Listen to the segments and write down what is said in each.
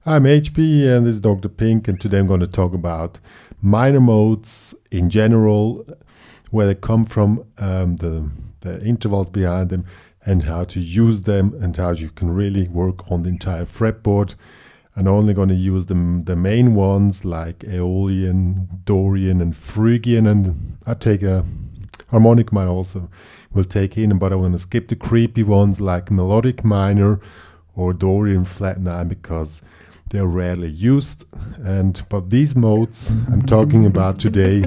I'm HP and this is Dr. Pink, and today I'm going to talk about minor modes in general, where they come from, the intervals behind them, and how to use them, and how you can really work on the entire fretboard. I'm only going to use the main ones like Aeolian, Dorian and Phrygian, and I take a harmonic minor also will take in, but I want to skip the creepy ones like melodic minor or Dorian flat 9 because they're rarely used. But these modes I'm talking about today,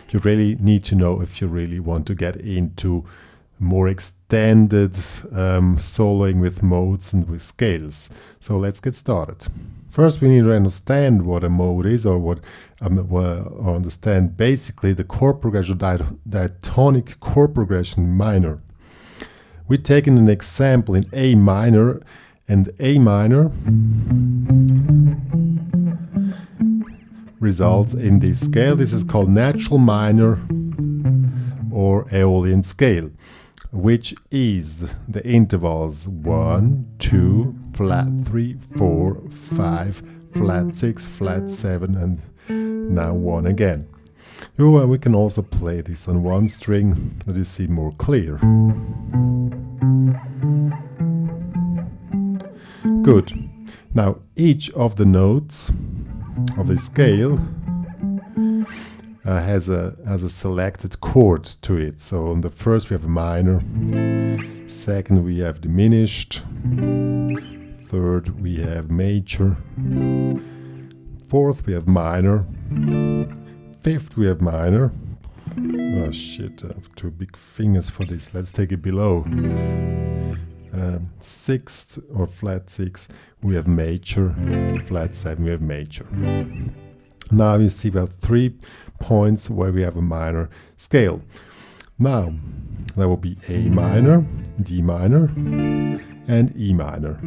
you really need to know if you really want to get into more extended soloing with modes and with scales. So let's get started. First, we need to understand what a mode is, or understand basically the chord progression, diatonic chord progression minor. We've taken an example in A minor, and A minor results in this scale. This is called natural minor or Aeolian scale, which is the intervals 1, 2, flat 3, 4, 5, flat 6, flat 7, and now 1 again. We can also play this on one string that you see more clear. Good. Now each of the notes of the scale has a selected chord to it. So on the first we have a minor, second we have diminished, third we have major, fourth we have minor, fifth we have minor. Oh shit, I have two big fingers for this. Let's take it below. Sixth or flat 6 we have major, flat 7 we have major. Now you see we have 3 points where we have a minor scale. Now that will be A minor, D minor and E minor.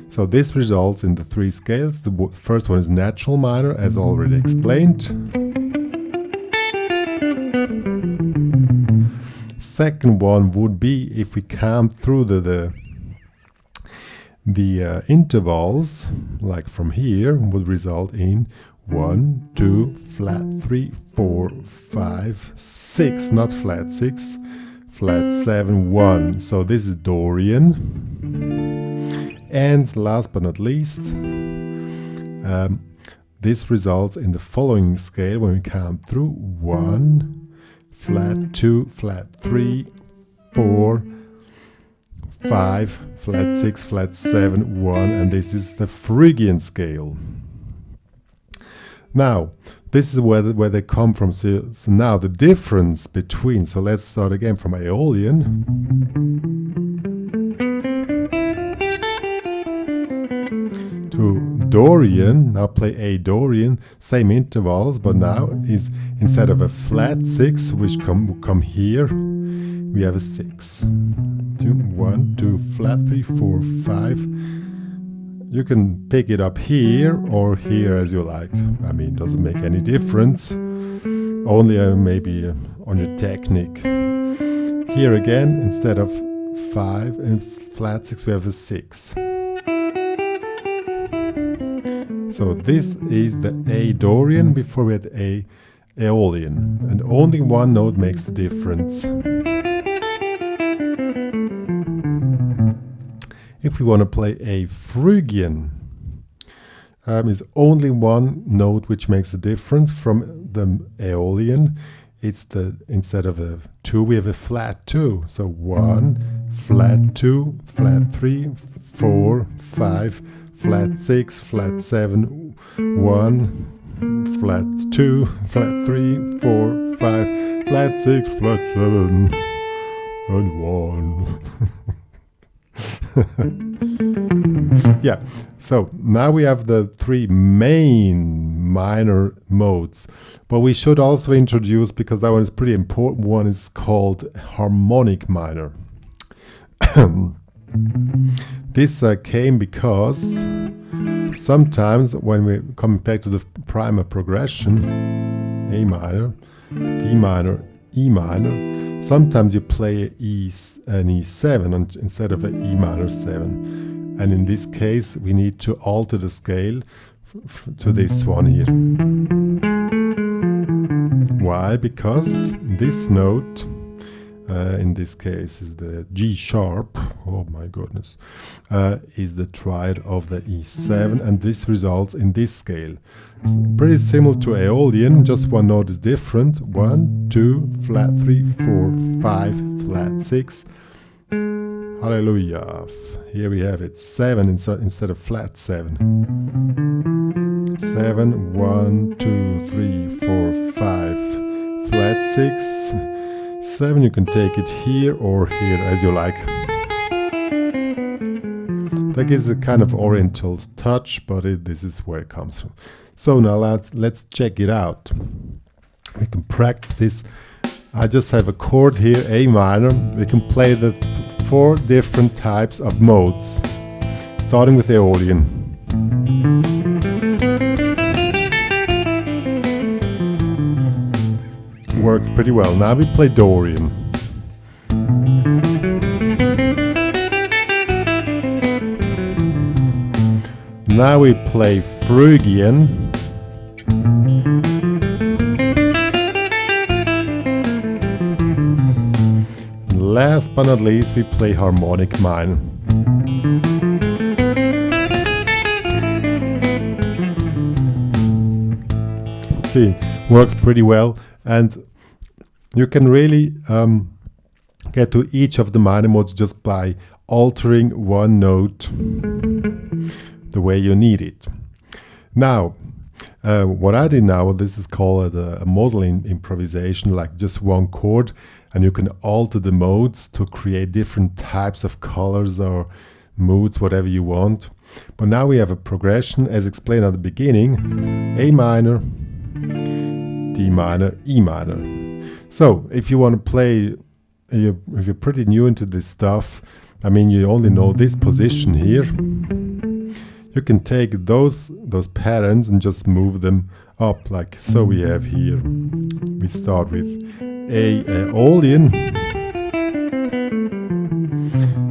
So this results in the 3 scales. The first one is natural minor, as already explained. Second one would be, if we count through the intervals, like from here, would result in 1, 2, flat 3, 4, 5, 6, not flat 6, flat 7, 1. So this is Dorian. And last but not least, this results in the following scale when we count through 1, flat 2, flat 3, 4, 5, flat 6, flat 7, 1, and this is the Phrygian scale. Now, this is where they come from. So now the difference between, so let's start again from Aeolian. To Dorian, now play A Dorian, same intervals, but now is instead of a flat 6, which come here, we have a 6. 1, 2, flat 3, 4, 5. You can pick it up here or here as you like. I mean, it doesn't make any difference. Only maybe on your technique. Here again, instead of 5 and flat 6, we have a 6. So this is the A Dorian before we had A Aeolian, and only one note makes the difference. If we want to play a Phrygian, is only one note which makes a difference from the Aeolian. It's instead of a 2 we have a flat 2. So 1, flat 2, flat 3, 4, 5, flat 6, flat 7, 1, flat 2, flat 3, 4, 5, flat 6, flat 7, and 1. Yeah, so now we have the 3 main minor modes, but we should also introduce, because that one is pretty important, one is called harmonic minor. This came because sometimes when we come back to the primer progression, A minor, D minor, E minor, sometimes you play an E7 instead of an E minor 7. And in this case, we need to alter the scale to this one here. Why? Because this note, in this case, is the G sharp. Oh my goodness. Is the triad of the E7, and this results in this scale. It's pretty similar to Aeolian, just one note is different. 1, 2, flat 3, 4, 5, flat 6. Hallelujah. Here we have it. 7 instead of flat 7. 7, 1, 2, 3, 4, 5, flat 6. 7, you can take it here or here as you like. That gives a kind of oriental touch, but this is where it comes from. So now let's check it out. We can practice this. I just have a chord here, A minor. We can play the 4 different types of modes, starting with Aeolian. Works pretty well. Now we play Dorian. Now we play Phrygian. Last but not least, we play Harmonic minor. See, works pretty well, and you can really get to each of the minor modes just by altering one note the way you need it. Now, what I did now, this is called a modal improvisation, like just one chord, and you can alter the modes to create different types of colors or moods, whatever you want. But now we have a progression, as explained at the beginning: A minor, D minor, E minor. So if you want to play, if you're pretty new into this stuff, I mean, you only know this position here, you can take those patterns and just move them up, like so. We have here, we start with Aeolian.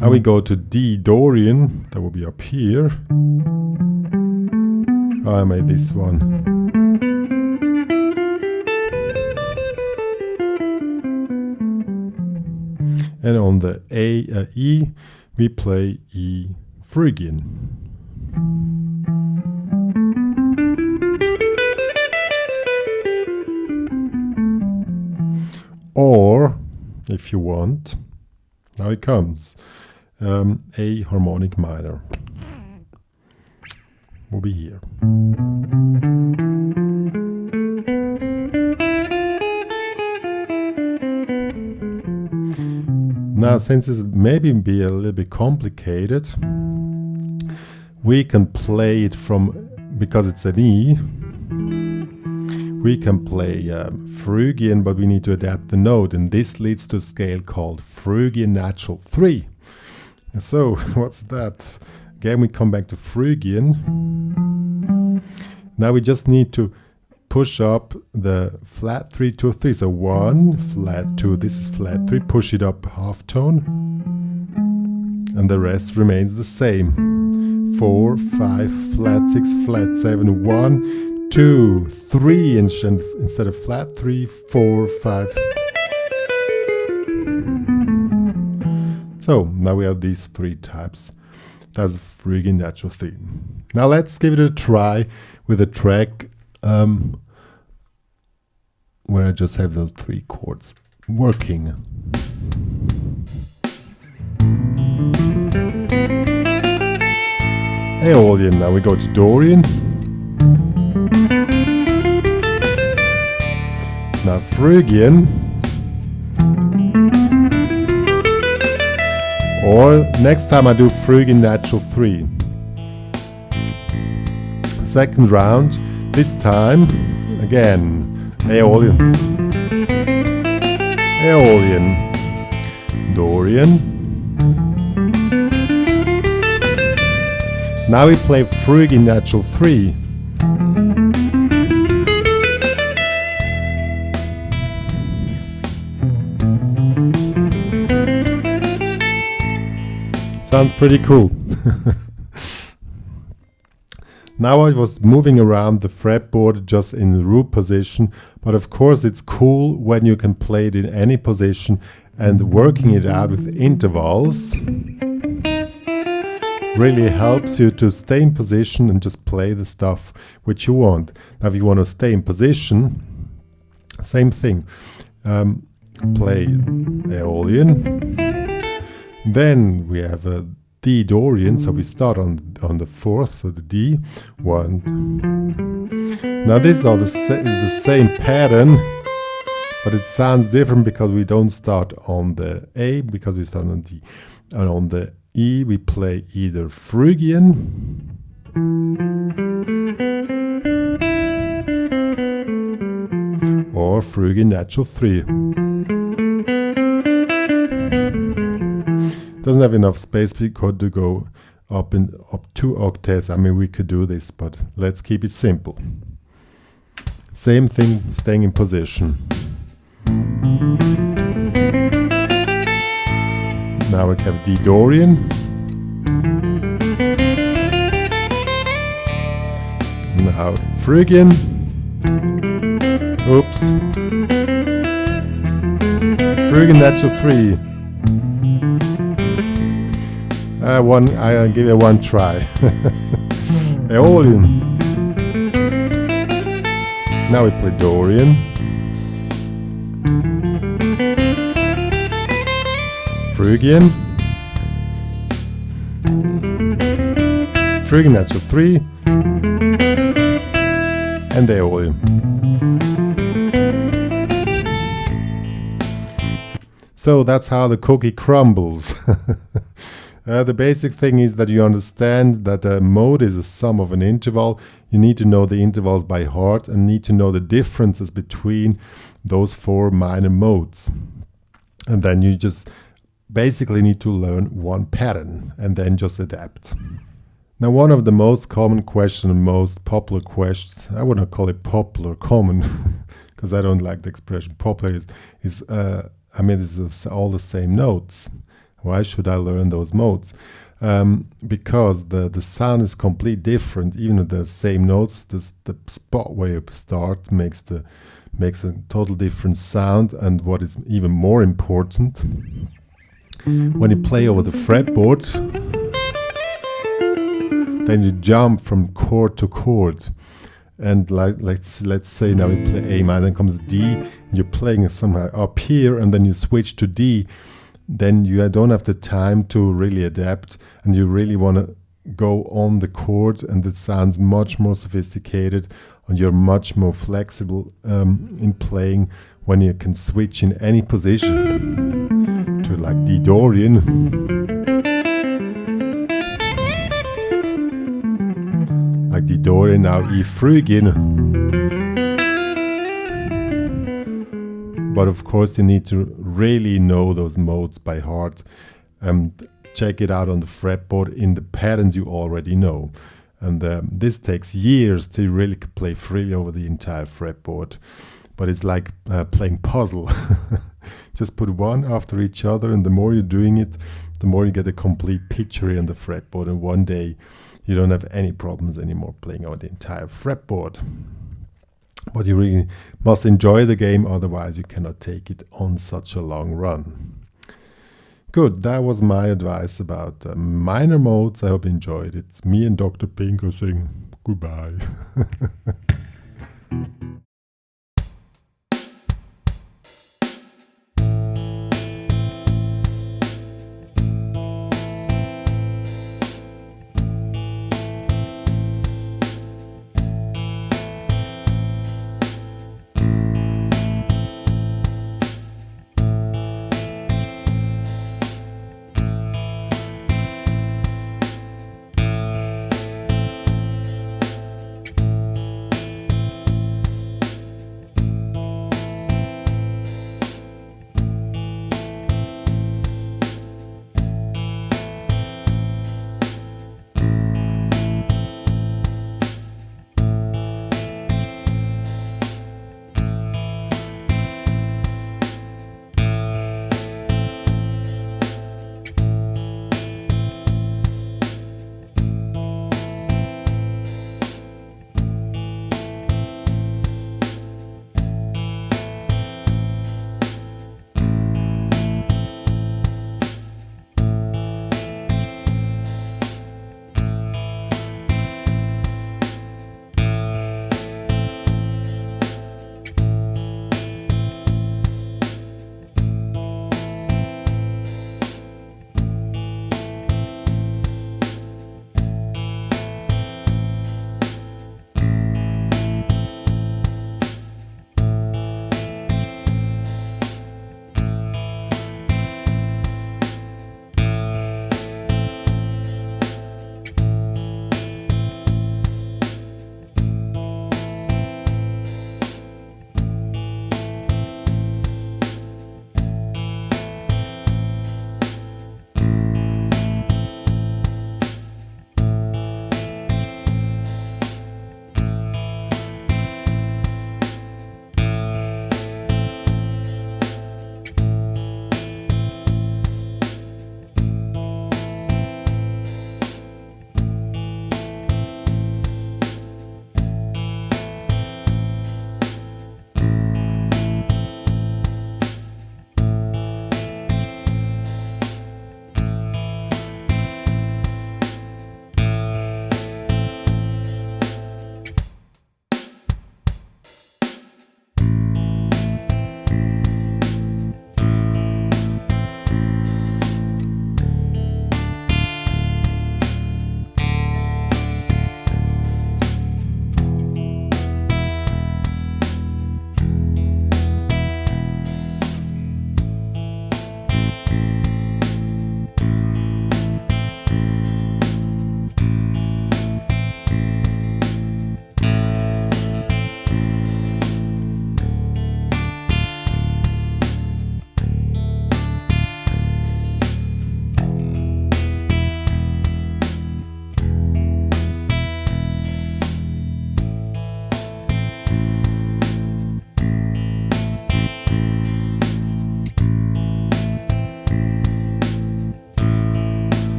Now we go to D Dorian, that will be up here. Oh, I made this one. And on the E, we play E Phrygian. Or, if you want, now it comes, A harmonic minor will be here. Now, since this maybe be a little bit complicated, we can play it from, because it's an E, we can play Phrygian, but we need to adapt the note, and this leads to a scale called Phrygian natural 3. So, what's that? Again, we come back to Phrygian. Now we just need to push up the flat 3 to a 3. So 1, flat 2, this is flat 3, push it up half tone, and the rest remains the same. 4, 5, flat 6, flat 7, 1, 2, 3, instead of flat 3, 4, 5. So now we have these 3 types. That's Phrygian natural 3. Now let's give it a try with a track where I just have those 3 chords working. Aeolian, now we go to Dorian. Now Phrygian. Or next time I do Phrygian natural 3. Second round, this time again Aeolian, Aeolian, Dorian. Now we play Phrygian natural 3. Sounds pretty cool. Now I was moving around the fretboard just in the root position, but of course it's cool when you can play it in any position, and working it out with intervals really helps you to stay in position and just play the stuff which you want. Now if you want to stay in position, same thing. Play Aeolian. Then we have a D Dorian, so we start on the fourth, so the D, 1. Now this is the same pattern, but it sounds different because we don't start on the A, because we start on D. And on the E we play either Phrygian or Phrygian natural 3. Doesn't have enough space because to go up 2 octaves. I mean, we could do this, but let's keep it simple. Same thing, staying in position. Now we have D Dorian. Now Phrygian. Oops. Phrygian natural 3. I'll give it one try. Aeolian. Now we play Dorian. Phrygian. Phrygian natural 3. And Aeolian. So that's how the cookie crumbles. The basic thing is that you understand that a mode is a sum of an interval. You need to know the intervals by heart and need to know the differences between those 4 minor modes. And then you just basically need to learn one pattern and then just adapt. Now, one of the most common questions, most popular questions, I wouldn't call it popular, common, because I don't like the expression popular, is all the same notes. Why should I learn those modes? Because the sound is completely different. Even with the same notes, the spot where you start makes a total different sound. And what is even more important, when you play over the fretboard, then you jump from chord to chord. And let's say now we play A minor, then comes D, and you're playing somehow up here, and then you switch to D. Then you don't have the time to really adapt, and you really want to go on the chord, and it sounds much more sophisticated, and you're much more flexible in playing when you can switch in any position to like D Dorian, like D Dorian, now E Phrygian. But of course you need to really know those modes by heart and check it out on the fretboard in the patterns you already know. And this takes years to really play freely over the entire fretboard. But it's like playing puzzle. Just put one after each other, and the more you're doing it, the more you get a complete picture on the fretboard. And one day you don't have any problems anymore playing over the entire fretboard. But you really must enjoy the game, otherwise you cannot take it on such a long run. Good, that was my advice about minor modes. I hope you enjoyed it. It's me and Dr. Pinko saying goodbye.